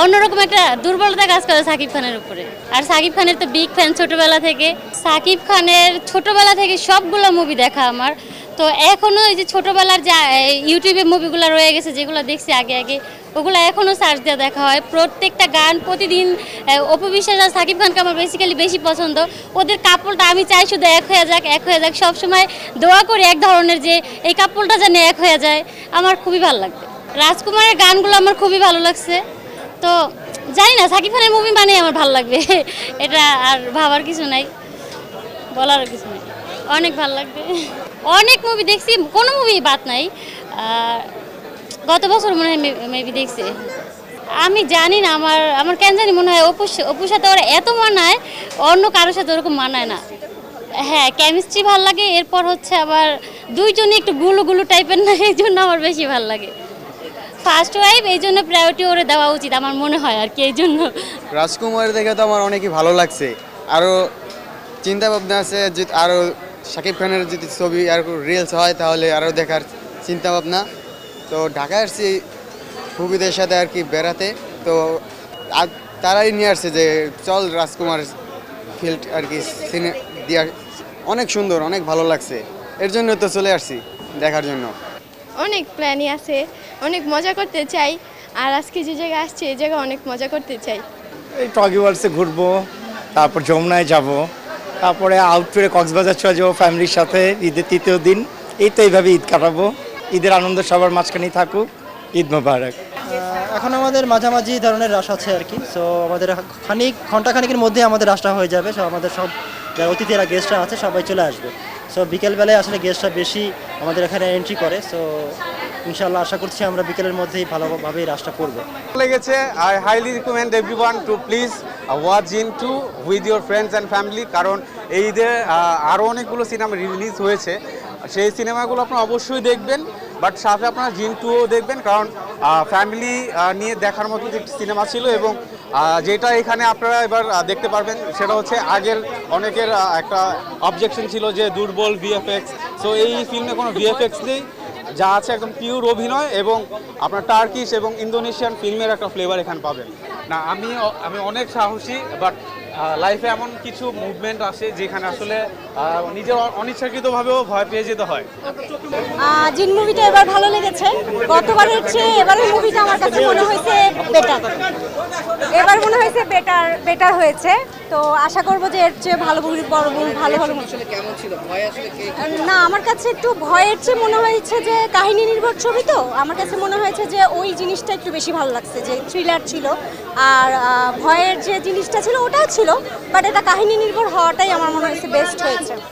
অন্যরকম একটা দুর্বলতা কাজ করে সাকিব খানের উপরে। আর সাকিব খানের তো বিগ ফ্যান ছোটবেলা থেকে। সাকিব খানের ছোটবেলা থেকে সবগুলো মুভি দেখা আমার। তো এখনও এই যে ছোটবেলার যা ইউটিউবে মুভিগুলো রয়ে গেছে যেগুলো দেখছি আগে আগে, ওগুলো এখনও সার্চ দিয়ে দেখা হয়। প্রত্যেকটা গান প্রতিদিন অপু বিশ্বাস আর সাকিব খানকে আমার বেসিক্যালি বেশি পছন্দ। ওদের কাপড়টা আমি চাই শুধু এক হয়ে যাক, এক হয়ে যাক। সবসময় দোয়া করি এক ধরনের যে এই কাপড়টা যেন এক হয়ে যায়। আমার খুবই ভালো লাগবে। রাজকুমারের গানগুলো আমার খুবই ভালো লাগছে। তো জানি না, সাকিব খানের মুভি মানে আমার ভালো লাগবে, এটা আর ভাবার কিছু নাই, বলারও কিছু নেই। অনেক ভালো লাগবে। অনেক মুভি দেখছি, কোনো মুভি বাদ নাই। গত বছর মনে হয় মেবি দেখছি। আমি জানি না, আমার কেন জানি মনে হয় অপুর সাথে ওরা এত মানায়, অন্য কারোর সাথে ওরকম মানায় না। হ্যাঁ, কেমিস্ট্রি ভালো লাগে। এরপর হচ্ছে আবার দুইজনই একটু গুলু গুলু টাইপের না, এই জন্য আমার বেশি ভালো লাগে। ফার্স্ট ওয়াইফ, এই জন্য প্রায়োরিটি ওরে দেওয়া উচিত আমার মনে হয় আর কি। এই জন্য রাজকুমার দেখে তো আমার অনেকই ভালো লাগছে। আরও চিন্তা ভাবনা আছে যে আরও শাকিব খানের যদি ছবি আর রিলস হয় তাহলে আরও দেখার চিন্তা ভাবনা। তো ঢাকায় আসছি খুবিদের সাথে আর কি বেড়াতে। তো তারাই নিয়ে আসছে যে চল রাজকুমার ফিল্ড আর কি সিনে দিয়া, অনেক সুন্দর, অনেক ভালো লাগছে। এর জন্য তো চলে আসছি দেখার জন্য। অনেক প্ল্যানই আছে, অনেক মজা করতে চাই। আর আজকে যে জায়গায় আসছে এই জায়গায় অনেক মজা করতে চাই। এই টগি ওয়ার্ল্ডসে ঘুরবো, তারপর যমুনায় যাব, তারপরে আউটডোরে কক্সবাজার চলে যাবো ফ্যামিলির সাথে ঈদের ৩য় দিন। এই তো এইভাবে ঈদ কাটাবো। ঈদের আনন্দ সবার মাঝখানেই থাকুক। ঈদ মোবারক। এখন আমাদের মাঝামাঝি ধরনের রাশ আছে আর কি। সো আমাদের ঘন্টাখানিকের মধ্যে আমাদের রাশটা হয়ে যাবে। সো আমাদের সব যারা অতিথিরা গেস্টরা আছে সবাই চলে আসবে। সো বিকেলবেলায় আসলে গেস্টরা বেশি আমাদের এখানে এন্ট্রি করে। সো ইনশাআল্লাহ আশা করছি আমরা বিকেলের মধ্যেই ভালোভাবেই রাশটা করবো। লেগেছে। I highly recommend everyone two please watch Jintu with your friends and family. কারণ এই ঈদে আরও অনেকগুলো সিনেমা রিলিজ হয়েছে, সেই সিনেমাগুলো আপনারা অবশ্যই দেখবেন। বাট সাথে আপনারা জিন্টুও দেখবেন, কারণ ফ্যামিলি নিয়ে দেখার মতো একটি সিনেমা ছিল। এবং যেটা এখানে আপনারা এবার দেখতে পারবেন সেটা হচ্ছে আগের অনেকের একটা অবজেকশন ছিল যে দুর্বল ভিএফএক্স। সো এই ফিল্মে কোনো ভিএফএক্স নেই, যা আছে একদম পিওর অভিনয় এবং আপনার টার্কিশ এবং ইন্দোনেশিয়ান ফিল্মের একটা ফ্লেভার এখানে পাবেন। না, আমি অনেক সাহসী, বাট লাইফে এমন কিছু মুভমেন্ট আসে যেখানে আসলে নিজের অনিচ্ছাকৃতভাবেও ভয় পেয়ে যেতে হয়। জিন মুভিটা এবার ভালো লেগেছে। গতবারের চেয়ে এবারের মুভিটা আমার কাছে মনে হয়েছে বেটার। এবার মনে হয়েছে বেটার হয়েছে। তো আশা করবো যে এর চেয়ে ভালো মুভি ভালো কেমন ছিল? ভয় আসলে না, আমার কাছে একটু ভয়ের চেয়ে মনে হয়েছে যে কাহিনী নির্ভর ছবি, তো আমার কাছে মনে হয়েছে যে ওই জিনিসটা একটু বেশি ভালো লাগছে, যে থ্রিলার ছিল। আর ভয়ের যে জিনিসটা ছিল ওটাও ছিল, বাট এটা কাহিনী নির্ভর হওয়াটাই আমার মনে হয়েছে বেস্ট হয়েছে।